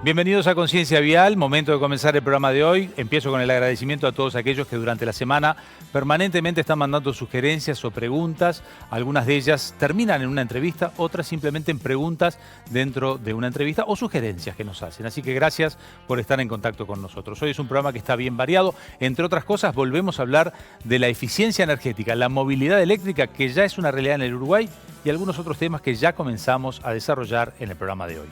Bienvenidos a Conciencia Vial, momento de comenzar el programa de hoy. Empiezo con el agradecimiento a todos aquellos que durante la semana permanentemente están mandando sugerencias o preguntas. Algunas de ellas terminan en una entrevista, otras simplemente en preguntas dentro de una entrevista o sugerencias que nos hacen. Así que gracias por estar en contacto con nosotros. Hoy es un programa que está bien variado. Entre otras cosas, volvemos a hablar de la eficiencia energética, la movilidad eléctrica, que ya es una realidad en el Uruguay, y algunos otros temas que ya comenzamos a desarrollar en el programa de hoy.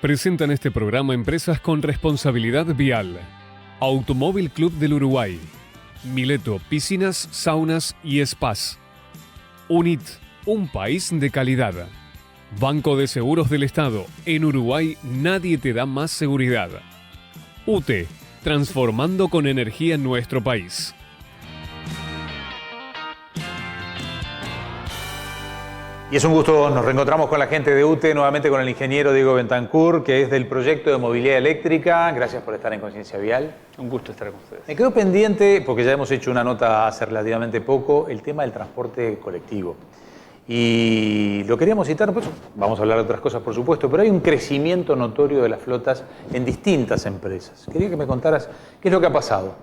Presentan este programa empresas con responsabilidad vial. Automóvil Club del Uruguay. Mileto Piscinas, Saunas y Spas. UNIT, un país de calidad. Banco de Seguros del Estado. En Uruguay nadie te da más seguridad. UTE, transformando con energía nuestro país. Y es un gusto, nos reencontramos con la gente de UTE, nuevamente con el ingeniero Diego Bentancur, que es del proyecto de movilidad eléctrica. Gracias por estar en Conciencia Vial. Un gusto estar con ustedes. Me quedo pendiente, porque ya hemos hecho una nota hace relativamente poco, el tema del transporte colectivo. Y lo queríamos citar, pues vamos a hablar de otras cosas por supuesto, pero hay un crecimiento notorio de las flotas en distintas empresas. Quería que me contaras qué es lo que ha pasado.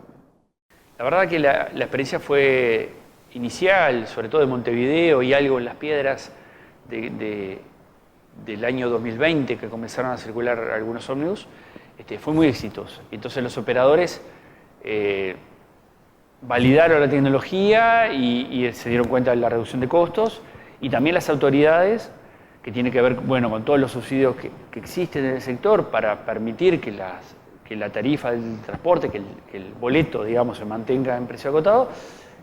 La verdad que la experiencia fue inicial, sobre todo de Montevideo y algo en Las Piedras del año 2020, que comenzaron a circular algunos ómnibus, fue muy exitoso. Entonces los operadores validaron la tecnología y se dieron cuenta de la reducción de costos, y también las autoridades, que tiene que ver con todos los subsidios que existen en el sector para permitir que la tarifa del transporte, que el boleto, digamos, se mantenga en precio acotado,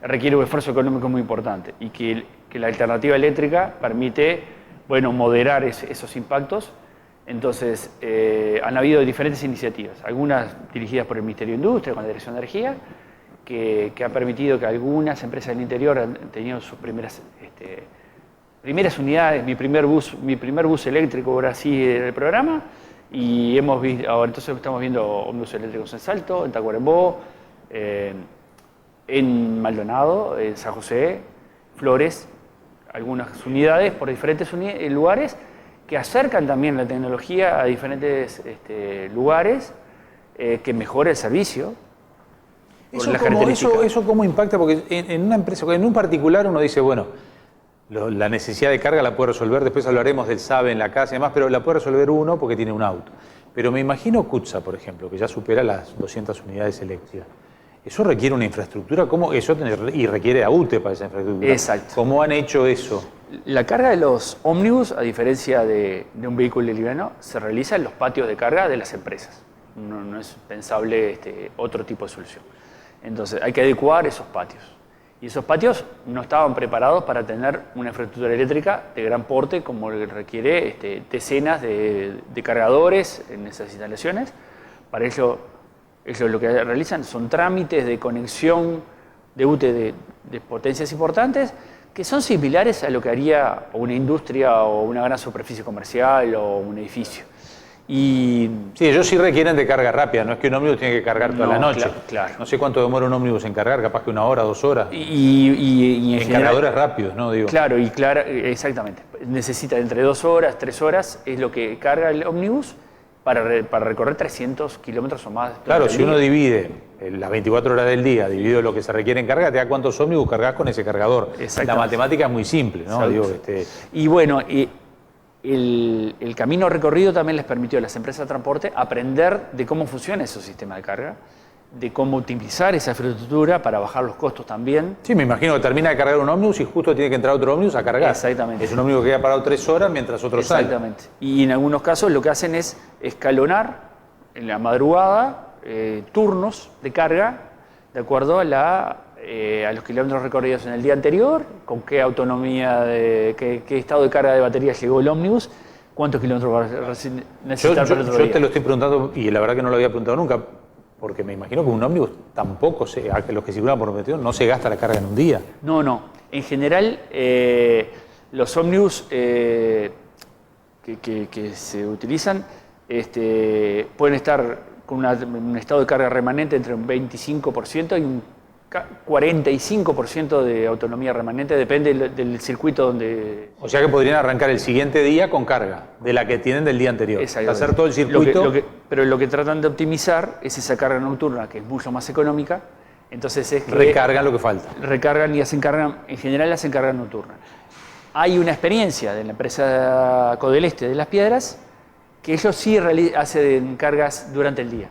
requiere un esfuerzo económico muy importante, y que la alternativa eléctrica permite, moderar esos impactos. Entonces, han habido diferentes iniciativas, algunas dirigidas por el Ministerio de Industria, con la Dirección de Energía, que han permitido que algunas empresas del interior han tenido sus primeras unidades. Mi primer bus eléctrico ahora sí en el programa, y entonces estamos viendo ómnibus eléctricos en Salto, en Tacuarembó, en Maldonado, en San José, Flores, algunas unidades por diferentes lugares que acercan también la tecnología a diferentes lugares, que mejora el servicio. ¿Eso cómo impacta? Porque en una empresa, en un particular uno dice, la necesidad de carga la puede resolver, después hablaremos del SABE en la casa y demás, pero la puede resolver uno porque tiene un auto. Pero me imagino CUTSA, por ejemplo, que ya supera las 200 unidades eléctricas. Eso requiere una infraestructura, y requiere a UTE para esa infraestructura. Exacto. ¿Cómo han hecho eso? La carga de los ómnibus, a diferencia de un vehículo liviano, se realiza en los patios de carga de las empresas. No es pensable otro tipo de solución. Entonces hay que adecuar esos patios. Y esos patios no estaban preparados para tener una infraestructura eléctrica de gran porte, como requiere decenas de cargadores en esas instalaciones. Para ello lo que realizan son trámites de conexión de UTE de potencias importantes, que son similares a lo que haría una industria o una gran superficie comercial o un edificio. Sí, ellos sí requieren de carga rápida, no es que un ómnibus tiene que cargar toda la noche. Claro. No sé cuánto demora un ómnibus en cargar, capaz que 1 hora, 2 horas. Y en general, cargadores rápidos, ¿no? Digo. Claro, exactamente. Necesita entre 2 horas, 3 horas, es lo que carga el ómnibus para recorrer 300 kilómetros o más. Claro, si uno divide las 24 horas del día, dividido lo que se requiere en carga, te da cuántos ómnibus cargas con ese cargador. La matemática es muy simple, ¿no? El camino recorrido también les permitió a las empresas de transporte aprender de cómo funciona ese sistema de carga, de cómo utilizar esa infraestructura para bajar los costos también. Sí, me imagino que termina de cargar un ómnus y justo tiene que entrar otro ómnus a cargar. Exactamente. Es un ómnus que queda parado 3 horas mientras otro sale. Exactamente. Y en algunos casos lo que hacen es escalonar en la madrugada turnos de carga de acuerdo a los kilómetros recorridos en el día anterior, con qué autonomía, qué estado de carga de batería llegó el ómnibus, cuántos kilómetros va a necesitar para el otro día. Yo te lo estoy preguntando, y la verdad que no lo había preguntado nunca, porque me imagino que un ómnibus tampoco, los que circulan por Montevideo, no se gasta la carga en un día. No. En general, los ómnibus que se utilizan pueden estar con un estado de carga remanente entre un 25% y un 45% de autonomía remanente, depende del circuito donde... O sea que podrían arrancar el siguiente día con carga, de la que tienen del día anterior. Hacer todo el circuito. Pero lo que tratan de optimizar es esa carga nocturna, que es mucho más económica. Entonces es que recargan lo que falta. Recargan y hacen carga, en general hacen carga nocturna. Hay una experiencia de la empresa Codeleste de Las Piedras, que ellos sí hacen cargas durante el día.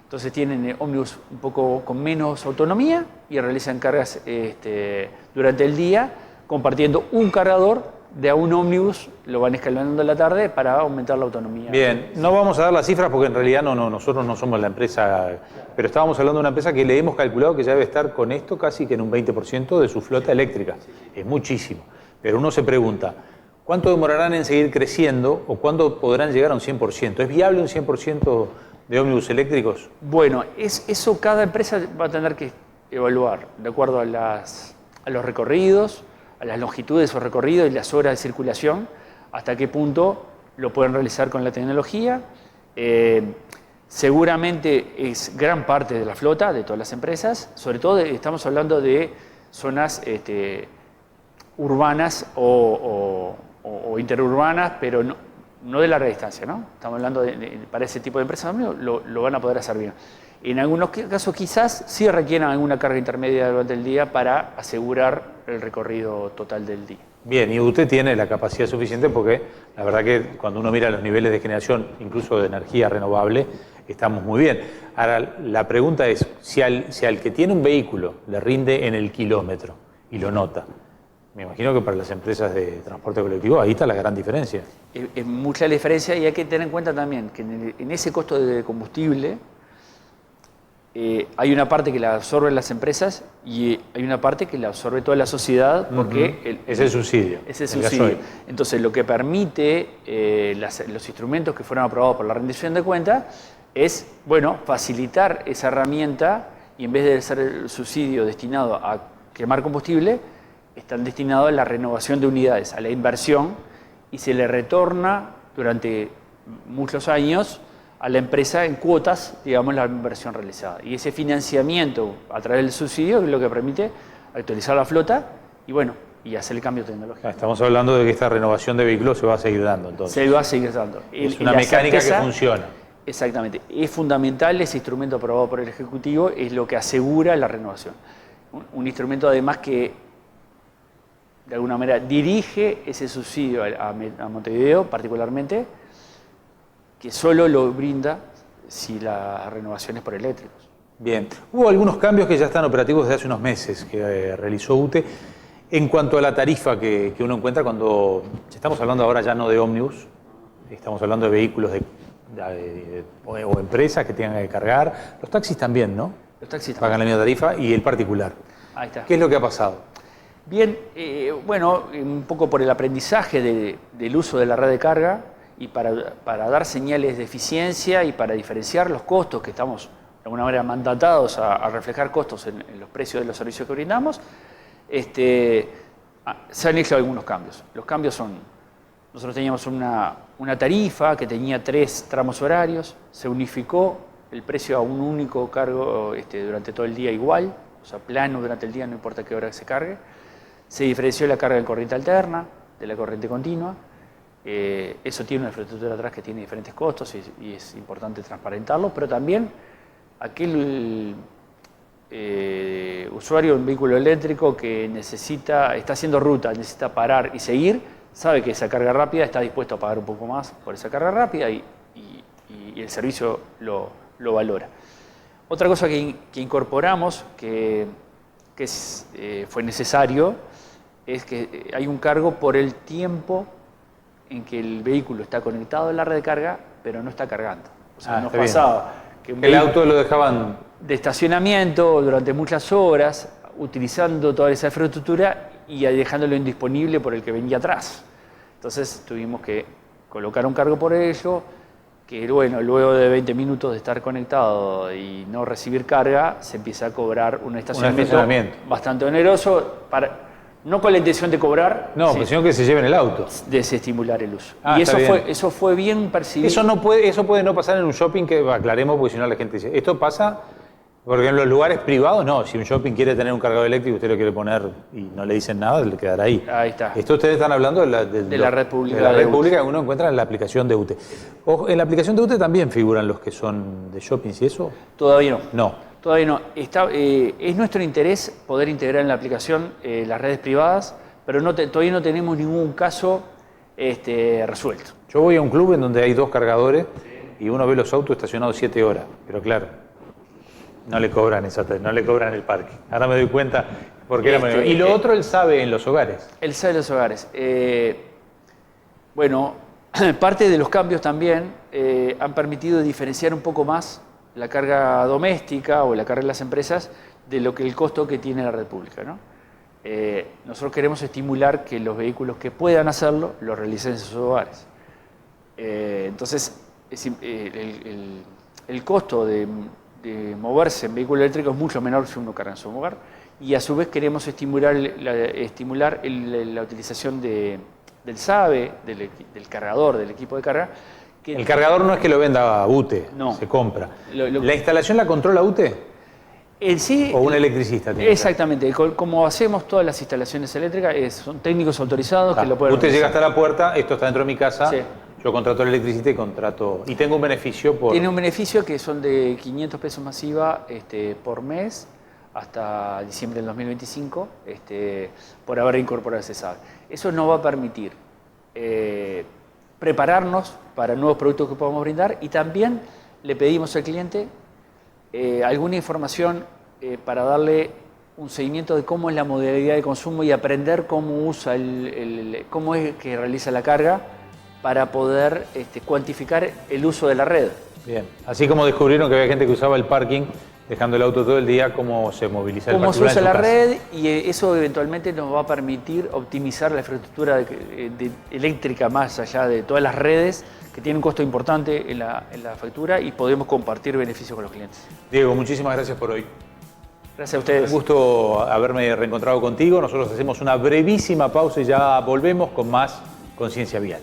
Entonces tienen ómnibus un poco con menos autonomía y realizan cargas durante el día, compartiendo un cargador de a un ómnibus, lo van escalando en la tarde para aumentar la autonomía. Bien, no vamos a dar las cifras porque en realidad nosotros no somos la empresa, pero estábamos hablando de una empresa que le hemos calculado que ya debe estar con esto casi que en un 20% de su flota eléctrica. Es muchísimo. Pero uno se pregunta, ¿cuánto demorarán en seguir creciendo o cuándo podrán llegar a un 100%? ¿Es viable un 100% de ómnibus eléctricos? Bueno, eso cada empresa va a tener que evaluar de acuerdo a los recorridos, a las longitudes de esos recorridos y las horas de circulación, hasta qué punto lo pueden realizar con la tecnología. Seguramente es gran parte de la flota de todas las empresas, sobre todo estamos hablando de zonas urbanas o interurbanas, pero no de larga distancia, ¿no? Estamos hablando para ese tipo de empresas, lo van a poder hacer bien. En algunos casos quizás sí requieran alguna carga intermedia durante el día para asegurar el recorrido total del día. Bien, y usted tiene la capacidad suficiente porque la verdad que cuando uno mira los niveles de generación, incluso de energía renovable, estamos muy bien. Ahora, la pregunta es, si al que tiene un vehículo le rinde en el kilómetro y lo nota, me imagino que para las empresas de transporte colectivo ahí está la gran diferencia. Es mucha la diferencia y hay que tener en cuenta también que en ese costo de combustible hay una parte que la absorben las empresas y hay una parte que la absorbe toda la sociedad porque... Es el subsidio. Es el subsidio. Entonces lo que permite los instrumentos que fueron aprobados por la rendición de cuentas es, bueno, facilitar esa herramienta y en vez de ser el subsidio destinado a quemar combustible, están destinados a la renovación de unidades, a la inversión, y se le retorna durante muchos años a la empresa en cuotas, digamos, la inversión realizada. Y ese financiamiento a través del subsidio es lo que permite actualizar la flota y, bueno, y hacer el cambio tecnológico. Estamos hablando de que esta renovación de vehículos se va a seguir dando, entonces. Se va a seguir dando. Es una mecánica que funciona. Exactamente. Es fundamental ese instrumento aprobado por el Ejecutivo, es lo que asegura la renovación. Un instrumento además que de alguna manera dirige ese subsidio a Montevideo particularmente, que solo lo brinda si la renovación es por eléctricos. Bien. Hubo algunos cambios que ya están operativos desde hace unos meses que realizó UTE en cuanto a la tarifa que uno encuentra cuando estamos hablando ahora ya no de ómnibus, estamos hablando de vehículos o empresas que tengan que cargar. Los taxis también, ¿no? Los taxis pagan la misma tarifa y el particular. Ahí está. ¿Qué es lo que ha pasado? Bien, bueno, un poco por el aprendizaje del uso de la red de carga y para dar señales de eficiencia y para diferenciar los costos que estamos de alguna manera mandatados a reflejar costos en los precios de los servicios que brindamos, se han hecho algunos cambios. Los cambios son, nosotros teníamos una tarifa que tenía 3 tramos horarios, se unificó el precio a un único cargo durante todo el día igual, o sea, plano durante el día, no importa qué hora se cargue. Se diferenció la carga de corriente alterna de la corriente continua. Eso tiene una infraestructura atrás que tiene diferentes costos y es importante transparentarlo, pero también aquel usuario de un vehículo eléctrico que está haciendo ruta, necesita parar y seguir, sabe que esa carga rápida está dispuesto a pagar un poco más por esa carga rápida y el servicio lo valora. Otra cosa que incorporamos, que fue necesario, es que hay un cargo por el tiempo en que el vehículo está conectado a la red de carga, pero no está cargando. O sea, nos pasaba que el auto lo dejaban de estacionamiento durante muchas horas, utilizando toda esa infraestructura y dejándolo indisponible por el que venía atrás. Entonces tuvimos que colocar un cargo por ello, que bueno, luego de 20 minutos de estar conectado y no recibir carga, se empieza a cobrar un estacionamiento bastante oneroso, no con la intención de cobrar, sino que se lleven el auto. Desestimular el uso. Y eso fue bien percibido. Eso puede no pasar en un shopping, que aclaremos, porque si no la gente dice, esto pasa Porque en los lugares privados no, si un shopping quiere tener un cargador eléctrico, usted lo quiere poner y no le dicen nada, le quedará ahí. Ahí está. Esto ustedes están hablando de la red pública. De la red pública que uno encuentra en la aplicación de UTE. Ojo, ¿en la aplicación de UTE también figuran los que son de shoppings y eso? Todavía no. No. Todavía no. Es nuestro interés poder integrar en la aplicación las redes privadas, pero todavía no tenemos ningún caso resuelto. Yo voy a un club en donde hay 2 cargadores y uno ve los autos estacionados 7 horas, pero claro, no le cobran el parque. Ahora me doy cuenta porque y lo otro él sabe en los hogares. Él sabe en los hogares. Bueno, parte de los cambios también han permitido diferenciar un poco más la carga doméstica o la carga de las empresas de lo que el costo que tiene la red pública, ¿no? Nosotros queremos estimular que los vehículos que puedan hacerlo lo realicen en sus hogares. Entonces, el costo de moverse en vehículo eléctrico es mucho menor si uno carga en su hogar, y a su vez queremos estimular la utilización del SABE, del cargador, del equipo de carga. El cargador no es que lo venda UTE, no. Se compra. ¿La instalación la controla UTE? Sí, ¿O un electricista? Exactamente, como hacemos todas las instalaciones eléctricas, son técnicos autorizados que lo pueden Usted realizar. llega hasta la puerta, esto está dentro de mi casa, sí. Yo contrato al electricista y tengo un beneficio por... Tiene un beneficio que son de 500 pesos más IVA por mes hasta diciembre del 2025 por haber incorporado ese SABE. Eso nos va a permitir prepararnos para nuevos productos que podamos brindar, y también le pedimos al cliente alguna información para darle un seguimiento de cómo es la modalidad de consumo y aprender cómo usa cómo es que realiza la carga, para poder cuantificar el uso de la red. Bien, así como descubrieron que había gente que usaba el parking dejando el auto todo el día, cómo se moviliza el cómo particular se usa en su la casa. red, y eso eventualmente nos va a permitir optimizar la infraestructura eléctrica más allá de todas las redes que tienen un costo importante en la factura, y podemos compartir beneficios con los clientes. Diego, muchísimas gracias por hoy. Gracias a ustedes. Un gusto haberme reencontrado contigo. Nosotros hacemos una brevísima pausa y ya volvemos con más Conciencia Vial.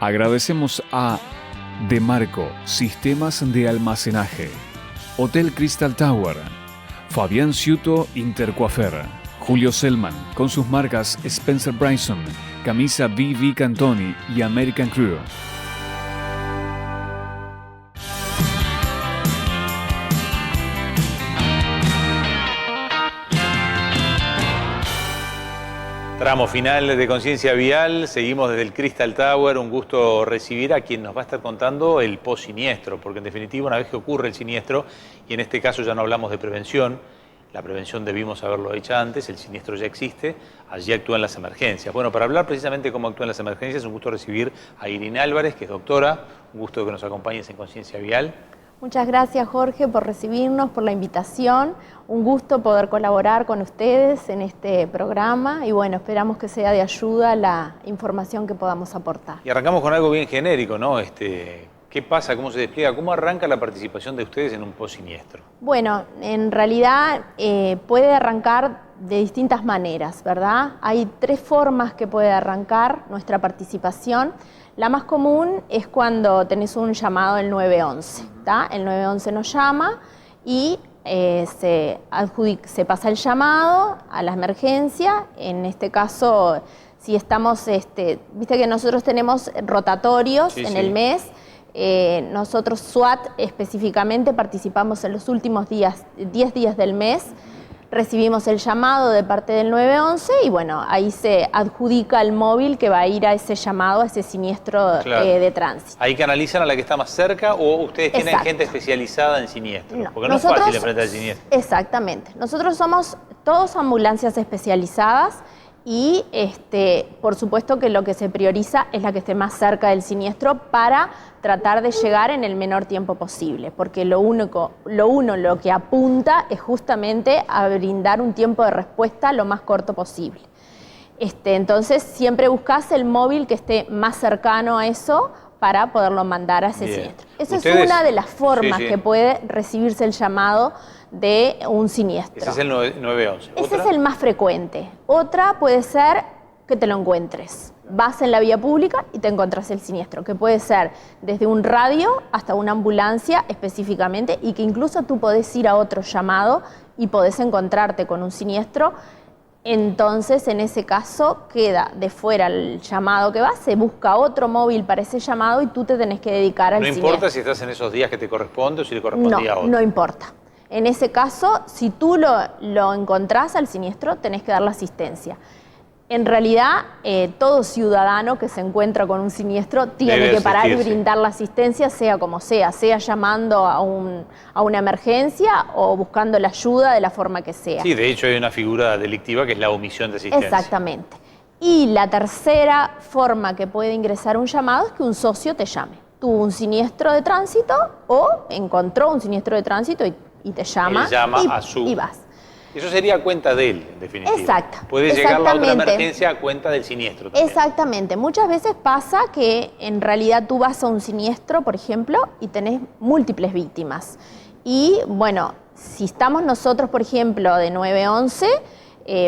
Agradecemos a Demarco Sistemas de Almacenaje, Hotel Crystal Tower, Fabián Ciuto Intercoafer, Julio Selman con sus marcas Spencer Bryson, Camisa VV Cantoni y American Crew. Tramo final de Conciencia Vial, seguimos desde el Crystal Tower, un gusto recibir a quien nos va a estar contando el post-siniestro, porque en definitiva una vez que ocurre el siniestro, y en este caso ya no hablamos de prevención, la prevención debimos haberlo hecho antes, el siniestro ya existe, allí actúan las emergencias. Bueno, para hablar precisamente de cómo actúan las emergencias, un gusto recibir a Irina Álvarez, que es doctora, un gusto que nos acompañes en Conciencia Vial. Muchas gracias, Jorge, por recibirnos, por la invitación. Un gusto poder colaborar con ustedes en este programa y bueno, esperamos que sea de ayuda la información que podamos aportar. Y arrancamos con algo bien genérico, ¿no? ¿Qué pasa? ¿Cómo se despliega? ¿Cómo arranca la participación de ustedes en un post-siniestro? Bueno, en realidad puede arrancar de distintas maneras, ¿verdad? Hay 3 formas que puede arrancar nuestra participación. La más común es cuando tenés un llamado del 911, ¿tá? El 911 nos llama y se pasa el llamado a la emergencia. En este caso, si estamos, viste que nosotros tenemos rotatorios en el mes. Nosotros, SWAT, específicamente participamos en los últimos 10 días del mes. Recibimos el llamado de parte del 911 y bueno, ahí se adjudica el móvil que va a ir a ese llamado, a ese siniestro de tránsito. ¿Ahí canalizan a la que está más cerca o ustedes tienen gente especializada en siniestros? Porque no es fácil enfrentar el siniestro. Exactamente. Nosotros somos todos ambulancias especializadas y por supuesto que lo que se prioriza es la que esté más cerca del siniestro para tratar de llegar en el menor tiempo posible, porque lo que apunta es justamente a brindar un tiempo de respuesta lo más corto posible. Entonces siempre buscas el móvil que esté más cercano a eso, para poderlo mandar a ese Bien. siniestro. Esa es Ustedes- una de las formas Sí, sí. que puede recibirse el llamado de un siniestro. Ese es el 911. Ese ¿Otra? es el más frecuente. Otra puede ser que te lo encuentres. Vas en la vía pública y te encontrás el siniestro, que puede ser desde un radio hasta una ambulancia específicamente, y que incluso tú podés ir a otro llamado y podés encontrarte con un siniestro. Entonces, en ese caso, queda de fuera el llamado que va, se busca otro móvil para ese llamado y tú te tenés que dedicar al No siniestro. importa si estás en esos días que te corresponde o si le correspondía a otro. No importa. En ese caso, si tú lo encontrás al siniestro, tenés que dar la asistencia. En realidad, todo ciudadano que se encuentra con un siniestro tiene Debe que parar y asistirse. brindar la asistencia, sea como sea llamando a una emergencia o buscando la ayuda de la forma que sea. Sí, de hecho hay una figura delictiva que es la omisión de asistencia. Exactamente. Y la tercera forma que puede ingresar un llamado es que un socio te llame. Tuvo un siniestro de tránsito o encontró un siniestro de tránsito y te llama, Él llama y, a su- y vas. Eso sería a cuenta de él, en definitiva. Exacto, Puede llegar la otra exactamente. emergencia a cuenta del siniestro también. Exactamente. Muchas veces pasa que en realidad tú vas a un siniestro, por ejemplo, y tenés múltiples víctimas. Y bueno, si estamos nosotros, por ejemplo, de 911,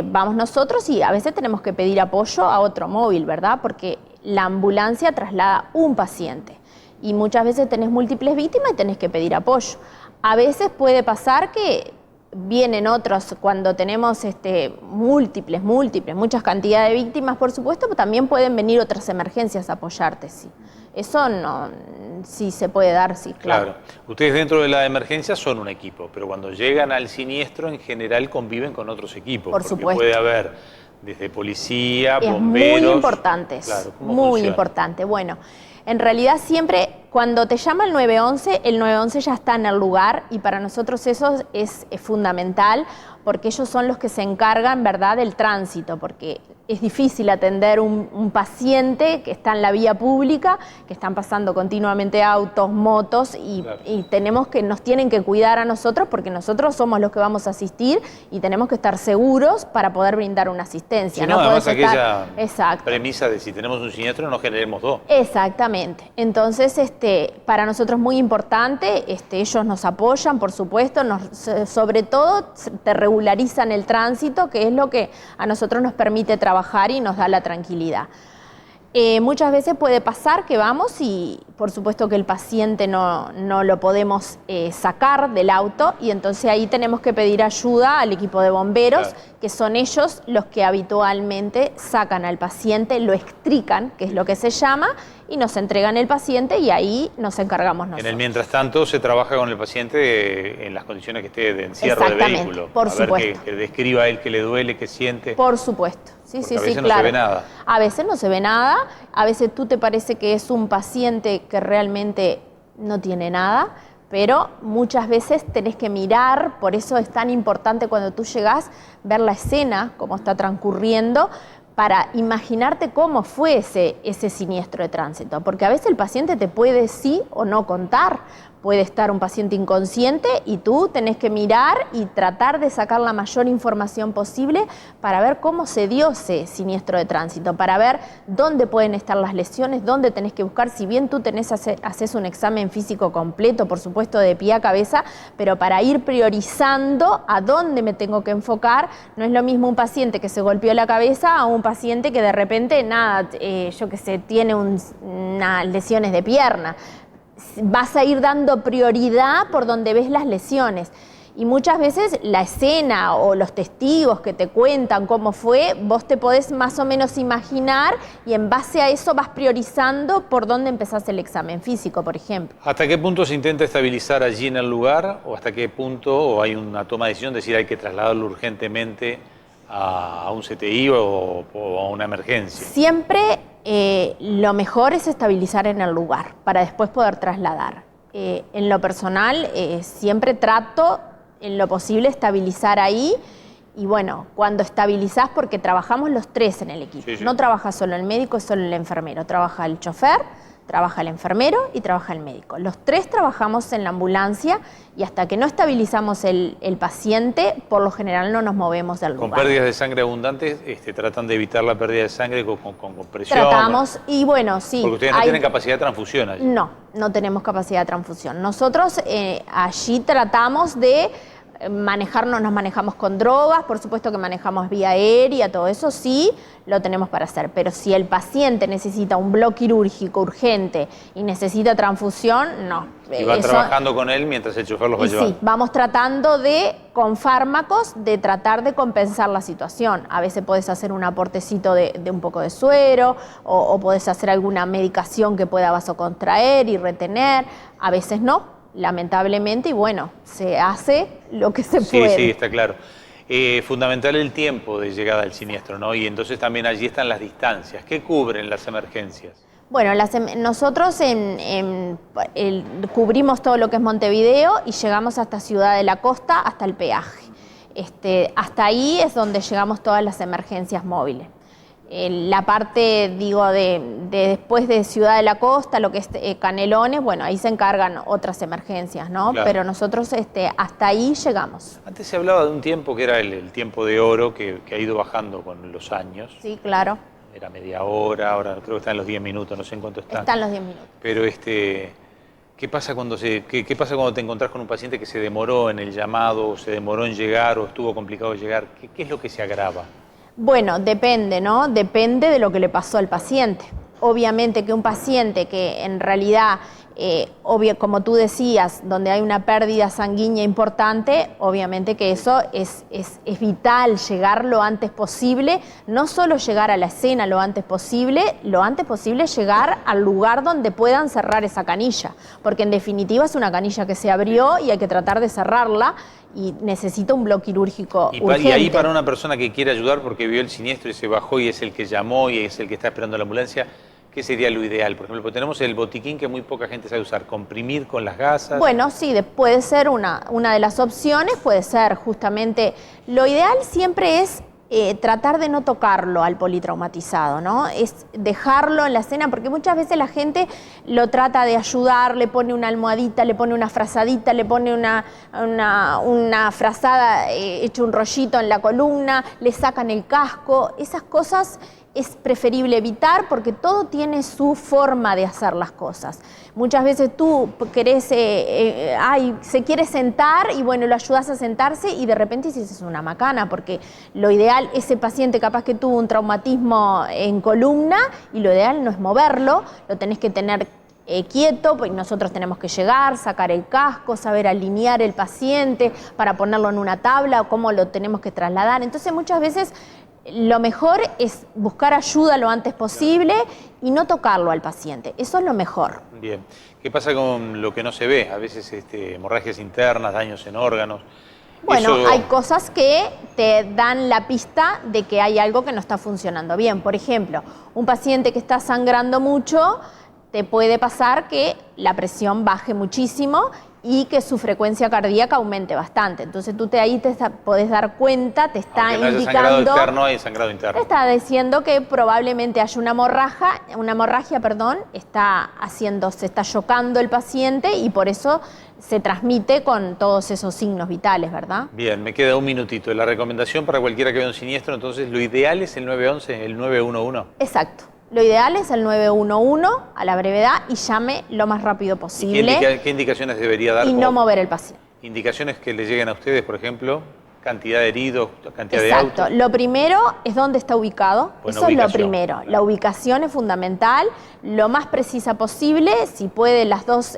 vamos nosotros y a veces tenemos que pedir apoyo a otro móvil, ¿verdad? Porque la ambulancia traslada un paciente. Y muchas veces tenés múltiples víctimas y tenés que pedir apoyo. A veces puede pasar que vienen otros, cuando tenemos muchas cantidades de víctimas, por supuesto, pero también pueden venir otras emergencias a apoyarte, sí. Eso no, sí se puede dar, sí, claro. Claro. Ustedes dentro de la emergencia son un equipo, pero cuando llegan al siniestro en general conviven con otros equipos. Por porque supuesto. puede haber desde policía, Es bomberos. muy importante eso, Claro, ¿cómo muy funciona? importante. Bueno, en realidad siempre cuando te llama el 911 ya está en el lugar y para nosotros eso es fundamental porque ellos son los que se encargan, ¿verdad?, del tránsito, porque es difícil atender un paciente que está en la vía pública, que están pasando continuamente autos, motos y, Claro. y nos tienen que cuidar a nosotros porque nosotros somos los que vamos a asistir y tenemos que estar seguros para poder brindar una asistencia. Si no, además podés estar- aquella Exacto. premisa de si tenemos un siniestro no generemos dos. Exactamente. Entonces, para nosotros es muy importante, ellos nos apoyan, por supuesto, sobre todo te regularizan el tránsito, que es lo que a nosotros nos permite trabajar y nos da la tranquilidad. Muchas veces puede pasar que vamos y por supuesto que el paciente no lo podemos sacar del auto y entonces ahí tenemos que pedir ayuda al equipo de bomberos, Claro. que son ellos los que habitualmente sacan al paciente, lo extrican, que es lo que se llama, y nos entregan el paciente y ahí nos encargamos nosotros. En el mientras tanto se trabaja con el paciente en las condiciones que esté de encierro de Exactamente, vehículo. por a supuesto. ver que describa a él qué le duele, qué siente. Por supuesto, sí, Porque sí, a sí, veces no claro. se ve nada. A veces no se ve nada, a veces tú te parece que es un paciente que realmente no tiene nada, pero muchas veces tenés que mirar, por eso es tan importante cuando tú llegás, ver la escena, cómo está transcurriendo, para imaginarte cómo fue ese siniestro de tránsito, porque a veces el paciente te puede sí o no contar. Puede estar un paciente inconsciente y tú tenés que mirar y tratar de sacar la mayor información posible para ver cómo se dio ese siniestro de tránsito, para ver dónde pueden estar las lesiones, dónde tenés que buscar. Si bien tú haces un examen físico completo, por supuesto de pie a cabeza, pero para ir priorizando a dónde me tengo que enfocar. No es lo mismo un paciente que se golpeó la cabeza a un paciente que de repente, tiene unas lesiones de pierna. Vas a ir dando prioridad por donde ves las lesiones. Y muchas veces la escena o los testigos que te cuentan cómo fue, vos te podés más o menos imaginar y en base a eso vas priorizando por dónde empezás el examen físico, por ejemplo. ¿Hasta qué punto se intenta estabilizar allí en el lugar o hasta qué punto hay una toma de decisión de decir hay que trasladarlo urgentemente a un CTI o a una emergencia? Siempre lo mejor es estabilizar en el lugar para después poder trasladar. En lo personal, siempre trato en lo posible estabilizar ahí y bueno, cuando estabilizás, porque trabajamos los tres en el equipo, Sí, sí. no trabaja solo el médico, solo el enfermero, trabaja el chofer, trabaja el enfermero y trabaja el médico. Los tres trabajamos en la ambulancia y hasta que no estabilizamos el paciente, por lo general no nos movemos del lugar. Con pérdidas de sangre abundantes, tratan de evitar la pérdida de sangre con compresión. Tratamos, y bueno, sí. Porque ustedes no tienen capacidad de transfusión allí. No tenemos capacidad de transfusión. Nosotros allí tratamos de manejarnos, nos manejamos con drogas, por supuesto que manejamos vía aérea, todo eso sí lo tenemos para hacer, pero si el paciente necesita un bloque quirúrgico urgente y necesita transfusión, no. Y van trabajando con él mientras el chofer los va llevando. Sí, vamos tratando de, con fármacos, de tratar de compensar la situación. A veces podés hacer un aportecito de un poco de suero o podés hacer alguna medicación que pueda vasocontraer y retener, a veces no. Lamentablemente, y bueno, se hace lo que se puede. Sí, está claro. Fundamental el tiempo de llegada al siniestro, ¿no? Y entonces también allí están las distancias. ¿Qué cubren las emergencias? Bueno, nosotros cubrimos todo lo que es Montevideo y llegamos hasta Ciudad de la Costa, hasta el peaje. Hasta ahí es donde llegamos todas las emergencias móviles. La parte, digo, de después de Ciudad de la Costa, lo que es Canelones, bueno, ahí se encargan otras emergencias, ¿no? Claro. Pero nosotros hasta ahí llegamos. Antes se hablaba de un tiempo que era el tiempo de oro, que ha ido bajando con los años. Sí, claro. Era media hora, ahora creo que está en los 10 minutos, no sé en cuánto está. Están los 10 minutos. Pero ¿qué pasa cuando te encontrás con un paciente que se demoró en el llamado, o se demoró en llegar, o estuvo complicado llegar? ¿Qué es lo que se agrava? Bueno, depende, ¿no? Depende de lo que le pasó al paciente. Obviamente que un paciente que en realidad, como tú decías, donde hay una pérdida sanguínea importante, obviamente que eso es vital, llegar lo antes posible, no solo llegar a la escena lo antes posible llegar al lugar donde puedan cerrar esa canilla, porque en definitiva es una canilla que se abrió y hay que tratar de cerrarla y necesita un bloque quirúrgico urgente. Y ahí para una persona que quiere ayudar porque vio el siniestro y se bajó y es el que llamó y es el que está esperando la ambulancia, ¿qué sería lo ideal? Por ejemplo, pues tenemos el botiquín que muy poca gente sabe usar, comprimir con las gasas. Bueno, sí, puede ser una de las opciones, puede ser justamente, lo ideal siempre es tratar de no tocarlo al politraumatizado, ¿no? Es dejarlo en la escena, porque muchas veces la gente lo trata de ayudar, le pone una almohadita, le pone una frazadita, le pone una frazada hecho un rollito en la columna, le sacan el casco, esas cosas es preferible evitar porque todo tiene su forma de hacer las cosas. Muchas veces tú querés, se quiere sentar y bueno, lo ayudas a sentarse y de repente hiciste una macana, porque lo ideal, ese paciente capaz que tuvo un traumatismo en columna y lo ideal no es moverlo, lo tenés que tener quieto, pues nosotros tenemos que llegar, sacar el casco, saber alinear el paciente para ponerlo en una tabla o cómo lo tenemos que trasladar. Entonces muchas veces lo mejor es buscar ayuda lo antes posible y no tocarlo al paciente. Eso es lo mejor. Bien. ¿Qué pasa con lo que no se ve? A veces hemorragias internas, daños en órganos. Bueno, hay cosas que te dan la pista de que hay algo que no está funcionando bien. Por ejemplo, un paciente que está sangrando mucho, te puede pasar que la presión baje muchísimo y que su frecuencia cardíaca aumente bastante. Entonces tú ahí te podés dar cuenta, te está indicando... Aunque no haya sangrado externo, hay sangrado interno. Te está diciendo que probablemente haya una hemorragia, se está chocando el paciente y por eso se transmite con todos esos signos vitales, ¿verdad? Bien, me queda un minutito. La recomendación para cualquiera que vea un siniestro, entonces, lo ideal es el 911, el 911. Exacto. Lo ideal es el 911 a la brevedad y llame lo más rápido posible. ¿Qué indicaciones debería dar? Y no mover el paciente. Indicaciones que le lleguen a ustedes, por ejemplo, cantidad de heridos, cantidad Exacto. de autos. Lo primero es dónde está ubicado. Buena Eso ubicación. Es lo primero. La ubicación es fundamental, lo más precisa posible, si puede las dos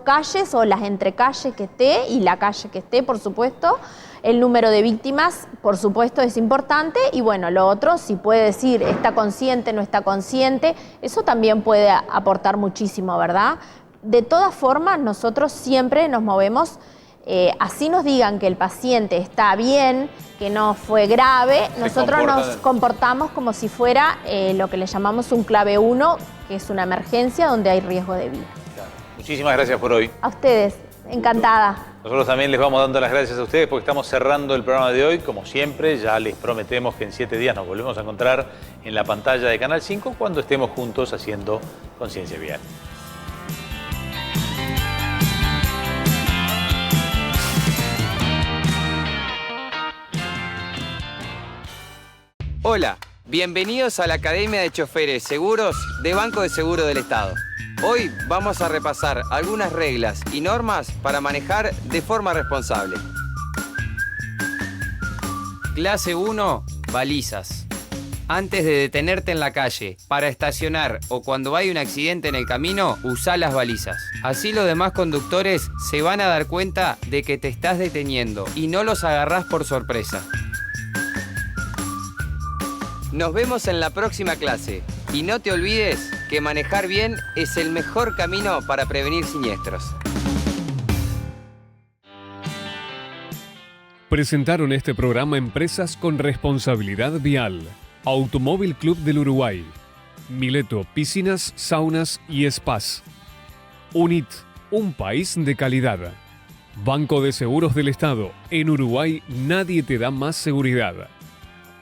calles o las entrecalles que esté y la calle que esté, por supuesto. El número de víctimas, por supuesto, es importante y bueno, lo otro, si puede decir está consciente, no está consciente, eso también puede aportar muchísimo, ¿verdad? De todas formas, nosotros siempre nos movemos, así nos digan que el paciente está bien, que no fue grave, nosotros nos comportamos como si fuera lo que le llamamos un clave 1, que es una emergencia donde hay riesgo de vida. Claro. Muchísimas gracias por hoy. A ustedes. Encantada. Nosotros también les vamos dando las gracias a ustedes porque estamos cerrando el programa de hoy. Como siempre, ya les prometemos que en 7 días nos volvemos a encontrar en la pantalla de Canal 5 cuando estemos juntos haciendo Conciencia Vial. Hola, bienvenidos a la Academia de Choferes Seguros de Banco de Seguro del Estado. Hoy vamos a repasar algunas reglas y normas para manejar de forma responsable. Clase 1, balizas. Antes de detenerte en la calle, para estacionar o cuando hay un accidente en el camino, usá las balizas. Así los demás conductores se van a dar cuenta de que te estás deteniendo y no los agarrás por sorpresa. Nos vemos en la próxima clase y no te olvides que manejar bien es el mejor camino para prevenir siniestros. Presentaron este programa Empresas con Responsabilidad Vial. Automóvil Club del Uruguay. Mileto Piscinas, Saunas y Spas. UNIT, un país de calidad. Banco de Seguros del Estado. En Uruguay nadie te da más seguridad.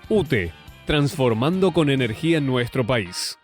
UTE, transformando con energía nuestro país.